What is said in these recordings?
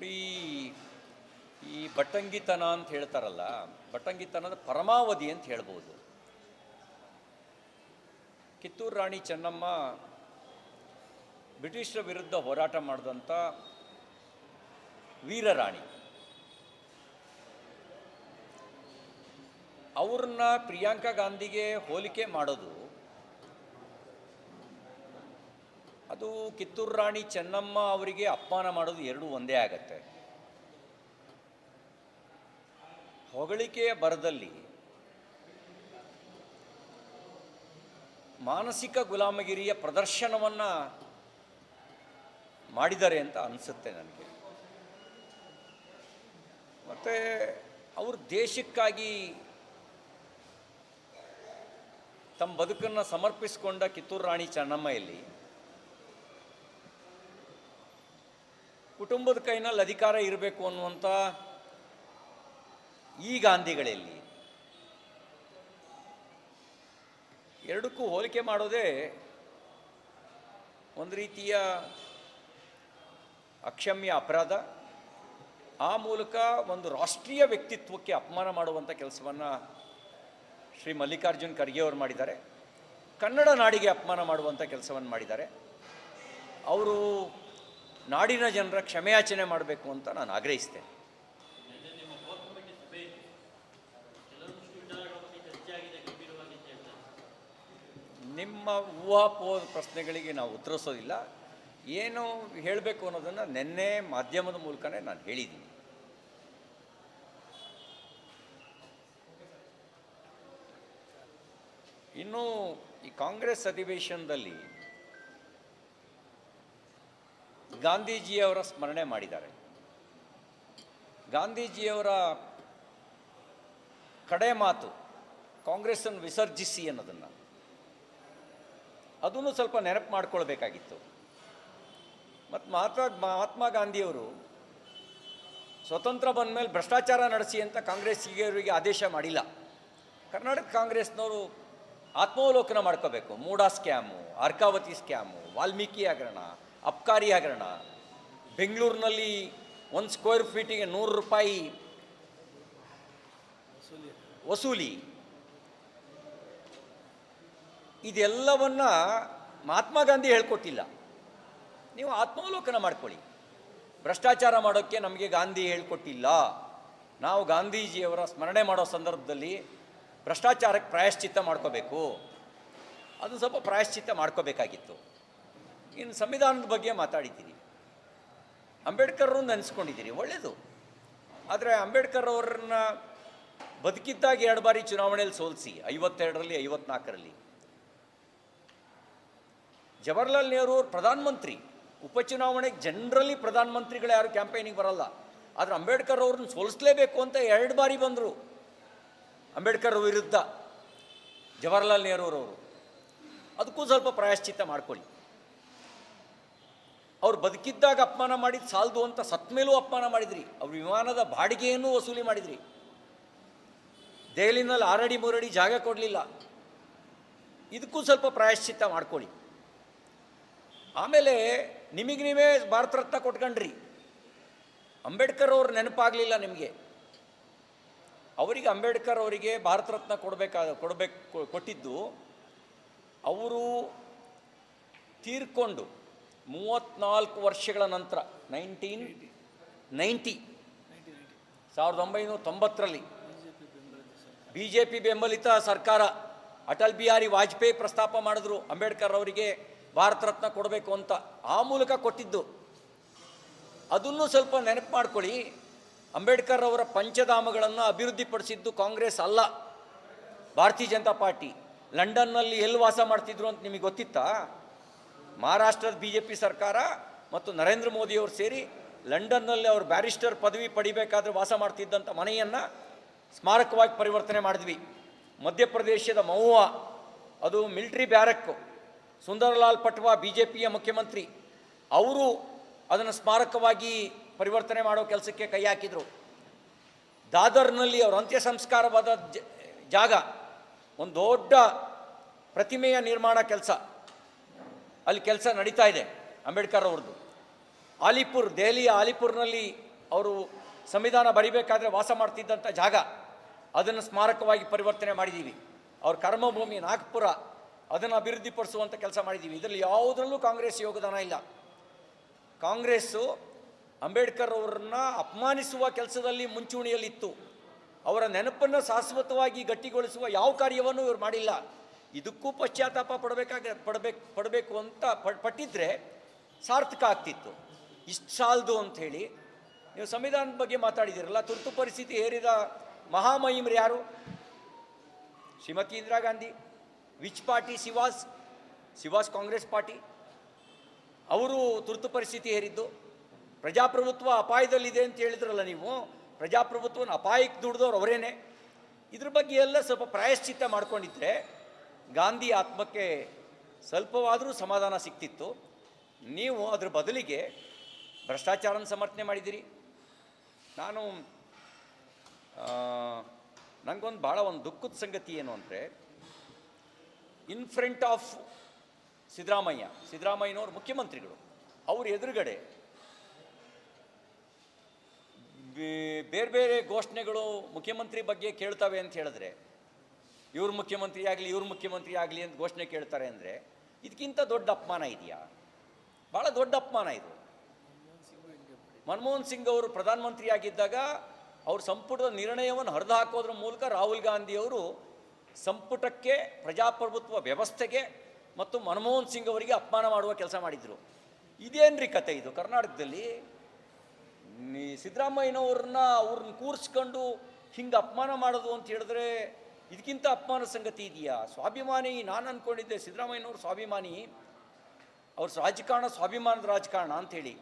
ನೋಡಿ, ಈ ಬಟ್ಟಂಗಿತನ ಅಂತ ಹೇಳ್ತಾರಲ್ಲ, ಬಟ್ಟಂಗಿತನದ ಪರಮಾವಧಿ ಅಂತ ಹೇಳ್ಬೋದು. ಕಿತ್ತೂರು ರಾಣಿ ಚೆನ್ನಮ್ಮ ಬ್ರಿಟಿಷರ ವಿರುದ್ಧ ಹೋರಾಟ ಮಾಡಿದಂಥ ವೀರರಾಣಿ. ಅವ್ರನ್ನ ಪ್ರಿಯಾಂಕಾ ಗಾಂಧಿಗೆ ಹೋಲಿಕೆ ಮಾಡೋದು, ಅದು ಕಿತ್ತೂರು ರಾಣಿ ಚೆನ್ನಮ್ಮ ಅವರಿಗೆ ಅಪಮಾನ ಮಾಡೋದು ಎರಡೂ ಒಂದೇ ಆಗತ್ತೆ. ಹೊಗಳಿಕೆಯ ಬರದಲ್ಲಿ ಮಾನಸಿಕ ಗುಲಾಮಗಿರಿಯ ಪ್ರದರ್ಶನವನ್ನು ಮಾಡಿದ್ದಾರೆ ಅಂತ ಅನಿಸುತ್ತೆ ನನಗೆ. ಮತ್ತು ಅವರು ದೇಶಕ್ಕಾಗಿ ತಮ್ಮ ಬದುಕನ್ನು ಸಮರ್ಪಿಸಿಕೊಂಡ ಕಿತ್ತೂರು ರಾಣಿ ಚೆನ್ನಮ್ಮಯಲ್ಲಿ ಕುಟುಂಬದ ಕೈನಲ್ಲಿ ಅಧಿಕಾರ ಇರಬೇಕು ಅನ್ನುವಂಥ ಈ ಗಾಂಧಿಗಳಲ್ಲಿ ಎರಡಕ್ಕೂ ಹೋಲಿಕೆ ಮಾಡೋದೇ ಒಂದು ರೀತಿಯ ಅಕ್ಷಮ್ಯ ಅಪರಾಧ. ಆ ಮೂಲಕ ಒಂದು ರಾಷ್ಟ್ರೀಯ ವ್ಯಕ್ತಿತ್ವಕ್ಕೆ ಅಪಮಾನ ಮಾಡುವಂಥ ಕೆಲಸವನ್ನು ಶ್ರೀ ಮಲ್ಲಿಕಾರ್ಜುನ್ ಖರ್ಗೆ ಅವರು ಮಾಡಿದ್ದಾರೆ. ಕನ್ನಡ ನಾಡಿಗೆ ಅಪಮಾನ ಮಾಡುವಂಥ ಕೆಲಸವನ್ನು ಮಾಡಿದ್ದಾರೆ. ಅವರು ನಾಡಿನ ಜನರ ಕ್ಷಮೆಯಾಚನೆ ಮಾಡಬೇಕು ಅಂತ ನಾನು ಆಗ್ರಹಿಸ್ತೇನೆ. ನಿಮ್ಮ ಊಹಾಪೋಹ ಪ್ರಶ್ನೆಗಳಿಗೆ ನಾವು ಉತ್ತರಿಸೋದಿಲ್ಲ. ಏನು ಹೇಳಬೇಕು ಅನ್ನೋದನ್ನು ನಿನ್ನೆ ಮಾಧ್ಯಮದ ಮೂಲಕನೇ ನಾನು ಹೇಳಿದ್ದೀನಿ. ಇನ್ನು ಈ ಕಾಂಗ್ರೆಸ್ ಅಧಿವೇಶನದಲ್ಲಿ ಗಾಂಧೀಜಿಯವರ ಸ್ಮರಣೆ ಮಾಡಿದ್ದಾರೆ. ಗಾಂಧೀಜಿಯವರ ಕಡೆ ಮಾತು ಕಾಂಗ್ರೆಸ್ಸನ್ನು ವಿಸರ್ಜಿಸಿ ಅನ್ನೋದನ್ನು ಅದನ್ನು ಸ್ವಲ್ಪ ನೆನಪು ಮಾಡ್ಕೊಳ್ಬೇಕಾಗಿತ್ತು. ಮತ್ತು ಮಹಾತ್ಮ ಗಾಂಧಿಯವರು ಸ್ವತಂತ್ರ ಬಂದ ಮೇಲೆ ಭ್ರಷ್ಟಾಚಾರ ನಡೆಸಿ ಅಂತ ಕಾಂಗ್ರೆಸ್ಸಿಗರಿಗೆ ಆದೇಶ ಮಾಡಿಲ್ಲ. ಕರ್ನಾಟಕ ಕಾಂಗ್ರೆಸ್ನವರು ಆತ್ಮಾವಲೋಕನ ಮಾಡ್ಕೋಬೇಕು. ಮೂಡಾ ಸ್ಕ್ಯಾಮು, ಅರ್ಕಾವತಿ ಸ್ಕ್ಯಾಮು, ವಾಲ್ಮೀಕಿ ಹಗರಣ, ಅಬ್ಕಾರಿ ಹಗರಣ, ಬೆಂಗಳೂರಿನಲ್ಲಿ 1 ಸ್ಕ್ವೇರ್ ಫೀಟಿಗೆ 100 ರೂಪಾಯಿ ವಸೂಲಿ, ಇದೆಲ್ಲವನ್ನ ಮಹಾತ್ಮ ಗಾಂಧಿ ಹೇಳ್ಕೊಟ್ಟಿಲ್ಲ. ನೀವು ಆತ್ಮಾವಲೋಕನ ಮಾಡ್ಕೊಳ್ಳಿ. ಭ್ರಷ್ಟಾಚಾರ ಮಾಡೋಕ್ಕೆ ನಮಗೆ ಗಾಂಧಿ ಹೇಳ್ಕೊಟ್ಟಿಲ್ಲ. ನಾವು ಗಾಂಧೀಜಿಯವರ ಸ್ಮರಣೆ ಮಾಡೋ ಸಂದರ್ಭದಲ್ಲಿ ಭ್ರಷ್ಟಾಚಾರಕ್ಕೆ ಪ್ರಾಯಶ್ಚಿತ್ತ ಮಾಡ್ಕೋಬೇಕು. ಅದು ಸ್ವಲ್ಪ ಪ್ರಾಯಶ್ಚಿತ್ತ ಮಾಡ್ಕೋಬೇಕಾಗಿತ್ತು. ಇನ್ನು ಸಂವಿಧಾನದ ಬಗ್ಗೆ ಮಾತಾಡಿದ್ದೀರಿ, ಅಂಬೇಡ್ಕರ್ ಅವ್ರನ್ನ ನೆನೆಸ್ಕೊಂಡಿದ್ದೀರಿ, ಒಳ್ಳೆಯದು. ಆದರೆ ಅಂಬೇಡ್ಕರ್ ಅವರನ್ನ ಬದುಕಿದ್ದಾಗ 2 ಬಾರಿ ಚುನಾವಣೆಯಲ್ಲಿ ಸೋಲಿಸಿ, 52ರಲ್ಲಿ 54ರಲ್ಲಿ. ಜವಾಹರ್ಲಾಲ್ ನೆಹರು ಅವರು ಪ್ರಧಾನಮಂತ್ರಿ, ಉಪಚುನಾವಣೆಗೆ ಜನರಲಿ ಪ್ರಧಾನಮಂತ್ರಿಗಳು ಯಾರು ಕ್ಯಾಂಪೇನಿಗೆ ಬರಲ್ಲ. ಆದರೆ ಅಂಬೇಡ್ಕರ್ ಅವ್ರನ್ನ ಸೋಲಿಸಲೇಬೇಕು ಅಂತ 2 ಬಾರಿ ಬಂದರು ಅಂಬೇಡ್ಕರ್ ವಿರುದ್ಧ ಜವಾಹರ್ಲಾಲ್ ನೆಹರು ಅವರು. ಅದಕ್ಕೂ ಸ್ವಲ್ಪ ಪ್ರಾಯಶ್ಚಿತ್ತ ಮಾಡ್ಕೊಳ್ಳಿ. ಅವ್ರು ಬದುಕಿದ್ದಾಗ ಅಪಮಾನ ಮಾಡಿದ್ದು ಸಾಲದು ಅಂತ ಸತ್ತ ಮೇಲೂ ಅಪಮಾನ ಮಾಡಿದ್ರಿ. ಅವ್ರ ವಿಮಾನದ ಬಾಡಿಗೆಯನ್ನು ವಸೂಲಿ ಮಾಡಿದ್ರಿ. ದೆಹಲಿನಲ್ಲಿ 6 ಅಡಿ 3 ಅಡಿ ಜಾಗ ಕೊಡಲಿಲ್ಲ. ಇದಕ್ಕೂ ಸ್ವಲ್ಪ ಪ್ರಾಯಶ್ಚಿತ್ತ ಮಾಡ್ಕೊಳ್ಳಿ. ಆಮೇಲೆ ನಿಮಗೆ ನೀವೇ ಭಾರತ ರತ್ನ ಕೊಟ್ಕೊಂಡ್ರಿ. ಅಂಬೇಡ್ಕರ್ ಅವ್ರು ನೆನಪಾಗಲಿಲ್ಲ ನಿಮಗೆ. ಅವರಿಗೆ ಅಂಬೇಡ್ಕರ್ ಅವರಿಗೆ ಭಾರತ ರತ್ನ ಕೊಟ್ಟಿದ್ದು ಅವರು ತೀರ್ಕೊಂಡು 34 ವರ್ಷಗಳ ನಂತರ 1990ರಲ್ಲಿ BJP ಬೆಂಬಲಿತ ಸರ್ಕಾರ ಅಟಲ್ ಬಿಹಾರಿ ವಾಜಪೇಯಿ ಪ್ರಸ್ತಾಪ ಮಾಡಿದ್ರು ಅಂಬೇಡ್ಕರ್ ಅವರಿಗೆ ಭಾರತ ರತ್ನ ಕೊಡಬೇಕು ಅಂತ. ಆ ಮೂಲಕ ಕೊಟ್ಟಿದ್ದು. ಅದನ್ನು ಸ್ವಲ್ಪ ನೆನಪು ಮಾಡ್ಕೊಳ್ಳಿ. ಅಂಬೇಡ್ಕರ್ ಅವರ ಪಂಚಧಾಮಗಳನ್ನು ಅಭಿವೃದ್ಧಿಪಡಿಸಿದ್ದು ಕಾಂಗ್ರೆಸ್ ಅಲ್ಲ, ಭಾರತೀಯ ಜನತಾ ಪಾರ್ಟಿ. ಲಂಡನ್ನಲ್ಲಿ ಎಲ್ಲಿ ವಾಸ ಮಾಡ್ತಿದ್ರು ಅಂತ ನಿಮಗೆ ಗೊತ್ತಿತ್ತಾ? ಮಹಾರಾಷ್ಟ್ರದ BJP ಸರ್ಕಾರ ಮತ್ತು ನರೇಂದ್ರ ಮೋದಿಯವರು ಸೇರಿ ಲಂಡನ್ನಲ್ಲಿ ಅವರು ಬ್ಯಾರಿಸ್ಟರ್ ಪದವಿ ಪಡಿಬೇಕಾದ್ರೆ ವಾಸ ಮಾಡ್ತಿದ್ದಂಥ ಮನೆಯನ್ನು ಸ್ಮಾರಕವಾಗಿ ಪರಿವರ್ತನೆ ಮಾಡಿದ್ವಿ. ಮಧ್ಯಪ್ರದೇಶದ ಮಹುವಾ, ಅದು ಮಿಲಿಟರಿ ಬ್ಯಾರಕ್ಕು. ಸುಂದರಲಾಲ್ ಪಟ್ವಾ BJPಯ ಮುಖ್ಯಮಂತ್ರಿ, ಅವರು ಅದನ್ನು ಸ್ಮಾರಕವಾಗಿ ಪರಿವರ್ತನೆ ಮಾಡೋ ಕೆಲಸಕ್ಕೆ ಕೈ ಹಾಕಿದರು. ದಾದರ್ನಲ್ಲಿ ಅವರ ಅಂತ್ಯ ಸಂಸ್ಕಾರವಾದ ಜಾಗ, ಒಂದು ದೊಡ್ಡ ಪ್ರತಿಮೆಯ ನಿರ್ಮಾಣ ಕೆಲಸ, ಅಲ್ಲಿ ಕೆಲಸ ನಡೀತಾ ಇದೆ ಅಂಬೇಡ್ಕರ್ ಅವ್ರದ್ದು. ಆಲಿಪುರ್, ದೆಹಲಿಯ ಆಲಿಪುರ್ನಲ್ಲಿ ಅವರು ಸಂವಿಧಾನ ಬರಿಬೇಕಾದ್ರೆ ವಾಸ ಮಾಡ್ತಿದ್ದಂಥ ಜಾಗ, ಅದನ್ನು ಸ್ಮಾರಕವಾಗಿ ಪರಿವರ್ತನೆ ಮಾಡಿದ್ದೀವಿ. ಅವ್ರ ಕರ್ಮಭೂಮಿ ನಾಗಪುರ, ಅದನ್ನು ಅಭಿವೃದ್ಧಿಪಡಿಸುವಂಥ ಕೆಲಸ ಮಾಡಿದ್ದೀವಿ. ಇದರಲ್ಲಿ ಯಾವುದರಲ್ಲೂ ಕಾಂಗ್ರೆಸ್ ಯೋಗದಾನ ಇಲ್ಲ. ಕಾಂಗ್ರೆಸ್ಸು ಅಂಬೇಡ್ಕರ್ ಅವರನ್ನು ಅಪಮಾನಿಸುವ ಕೆಲಸದಲ್ಲಿ ಮುಂಚೂಣಿಯಲ್ಲಿತ್ತು. ಅವರ ನೆನಪನ್ನು ಶಾಶ್ವತವಾಗಿ ಗಟ್ಟಿಗೊಳಿಸುವ ಯಾವ ಕಾರ್ಯವನ್ನು ಇವರು ಮಾಡಿಲ್ಲ. ಇದಕ್ಕೂ ಪಶ್ಚಾತ್ತಾಪ ಪಡಬೇಕು ಅಂತ ಪಟ್ಟಿದ್ರೆ ಸಾರ್ಥಕ ಆಗ್ತಿತ್ತು. ಇಷ್ಟು ಸಾಲದು ಅಂಥೇಳಿ ನೀವು ಸಂವಿಧಾನದ ಬಗ್ಗೆ ಮಾತಾಡಿದ್ದೀರಲ್ಲ. ತುರ್ತು ಪರಿಸ್ಥಿತಿ ಹೇರಿದ ಮಹಾಮಹಿಮರು ಯಾರು? ಶ್ರೀಮತಿ ಇಂದಿರಾ ಗಾಂಧಿ. Which party? ಸಿವಾಸ್ ಕಾಂಗ್ರೆಸ್ ಪಾರ್ಟಿ. ಅವರು ತುರ್ತು ಪರಿಸ್ಥಿತಿ ಹೇರಿದ್ದು. ಪ್ರಜಾಪ್ರಭುತ್ವ ಅಪಾಯದಲ್ಲಿದೆ ಅಂತ ಹೇಳಿದ್ರಲ್ಲ ನೀವು. ಪ್ರಜಾಪ್ರಭುತ್ವನ ಅಪಾಯಕ್ಕೆ ದುಡಿದವ್ರು ಅವರೇನೆ. ಇದ್ರ ಬಗ್ಗೆ ಎಲ್ಲ ಸ್ವಲ್ಪ ಪ್ರಾಯಶ್ಚಿತ್ತ ಮಾಡ್ಕೊಂಡಿದ್ರೆ ಗಾಂಧಿ ಆತ್ಮಕ್ಕೆ ಸ್ವಲ್ಪವಾದರೂ ಸಮಾಧಾನ ಸಿಗ್ತಿತ್ತು. ನೀವು ಅದ್ರ ಬದಲಿಗೆ ಭ್ರಷ್ಟಾಚಾರನ ಸಮರ್ಥನೆ ಮಾಡಿದ್ದೀರಿ. ನನಗೊಂದು ಭಾಳ ಒಂದು ದುಃಖದ ಸಂಗತಿ ಏನು ಅಂದರೆ, ಇನ್ ಫ್ರಂಟ್ ಆಫ್ ಸಿದ್ದರಾಮಯ್ಯನವ್ರು ಮುಖ್ಯಮಂತ್ರಿಗಳು, ಅವ್ರ ಎದುರುಗಡೆ ಬೇರೆ ಬೇರೆ ಘೋಷಣೆಗಳು ಮುಖ್ಯಮಂತ್ರಿ ಬಗ್ಗೆ ಕೇಳ್ತವೆ ಅಂತ ಹೇಳಿದ್ರೆ, ಇವ್ರ ಮುಖ್ಯಮಂತ್ರಿ ಆಗಲಿ ಅಂತ ಘೋಷಣೆ ಕೇಳ್ತಾರೆ ಅಂದರೆ ಇದಕ್ಕಿಂತ ದೊಡ್ಡ ಅಪಮಾನ ಇದೆಯಾ? ಭಾಳ ದೊಡ್ಡ ಅಪಮಾನ ಇದು. ಮನಮೋಹನ್ ಸಿಂಗ್ ಅವರು ಪ್ರಧಾನಮಂತ್ರಿ ಆಗಿದ್ದಾಗ ಅವ್ರ ಸಂಪುಟದ ನಿರ್ಣಯವನ್ನು ಹರಿದು ಹಾಕೋದ್ರ ಮೂಲಕ ರಾಹುಲ್ ಗಾಂಧಿಯವರು ಸಂಪುಟಕ್ಕೆ, ಪ್ರಜಾಪ್ರಭುತ್ವ ವ್ಯವಸ್ಥೆಗೆ ಮತ್ತು ಮನಮೋಹನ್ ಸಿಂಗ್ ಅವರಿಗೆ ಅಪಮಾನ ಮಾಡುವ ಕೆಲಸ ಮಾಡಿದರು. ಇದೇನ್ರಿ ಕತೆ ಇದು? ಕರ್ನಾಟಕದಲ್ಲಿ ಸಿದ್ದರಾಮಯ್ಯನವ್ರನ್ನ ಕೂರಿಸ್ಕೊಂಡು ಹಿಂಗೆ ಅಪಮಾನ ಮಾಡೋದು ಅಂತ ಹೇಳಿದ್ರೆ ಇದಕ್ಕಿಂತ ಅಪಮಾನ ಸಂಗತಿ ಇದೆಯಾ? ಸ್ವಾಭಿಮಾನಿ, ನಾನು ಅಂದ್ಕೊಂಡಿದ್ದೆ ಸಿದ್ದರಾಮಯ್ಯನವ್ರು ಸ್ವಾಭಿಮಾನಿ, ಅವ್ರ ರಾಜಕಾರಣ ಸ್ವಾಭಿಮಾನದ ರಾಜಕಾರಣ ಅಂಥೇಳಿ.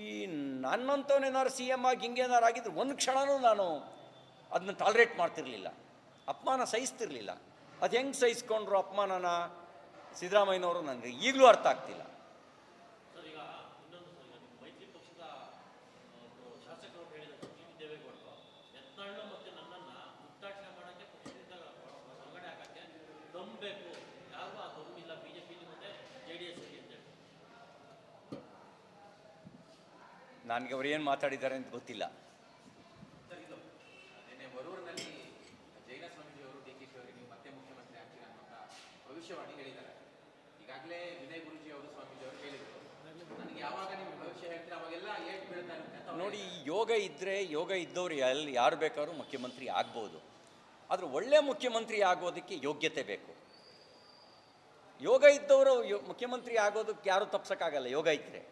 ಈ ನನ್ನಂಥವನೇನಾರು ಸಿ ಎಮ್ ಆಗಿ ಹಿಂಗೇನಾರು ಆಗಿದ್ರು ಒಂದು ಕ್ಷಣನೂ ನಾನು ಅದನ್ನ ಟಾಲರೇಟ್ ಮಾಡ್ತಿರ್ಲಿಲ್ಲ, ಅಪಮಾನ ಸಹಿಸ್ತಿರ್ಲಿಲ್ಲ. ಅದು ಹೆಂಗೆ ಸಹಿಸ್ಕೊಂಡ್ರು ಅಪಮಾನನ ಸಿದ್ದರಾಮಯ್ಯನವರು ನನಗೆ ಈಗಲೂ ಅರ್ಥ ಆಗ್ತಿಲ್ಲ. ನನಗೆ ಅವ್ರು ಏನು ಮಾತಾಡಿದ್ದಾರೆ ಅಂತ ಗೊತ್ತಿಲ್ಲ. ಭವಿಷ್ಯವಾಣಿ ಹೇಳಿದ್ದಾರೆ. ಈಗಾಗಲೇ ವಿನಯ್ ಗುರೂಜಿ ಅವರು, ಸ್ವಾಮೀಜಿ ಅವರು ಹೇಳಿದರು, ನನಗೆ ಯಾವಾಗ ನೀವು ಭವಿಷ್ಯ ಹೇಳ್ತೀರ ಅವಾಗೆಲ್ಲ ಏಟ್ ಬೀಳ್ತಾ ಇರುತ್ತೆ. ನೋಡಿ, ಯೋಗ ಇದ್ದವ್ರು ಯಾರು ಬೇಕಾದ್ರೂ ಮುಖ್ಯಮಂತ್ರಿ ಆಗ್ಬೋದು. ಆದರೆ ಒಳ್ಳೆ ಮುಖ್ಯಮಂತ್ರಿ ಆಗೋದಕ್ಕೆ ಯೋಗ್ಯತೆ ಬೇಕು. ಯೋಗ ಇದ್ದವರು ಮುಖ್ಯಮಂತ್ರಿ ಆಗೋದಕ್ಕೆ ಯಾರೂ ತಪ್ಸೋಕ್ಕಾಗಲ್ಲ ಯೋಗ ಇದ್ದರೆ.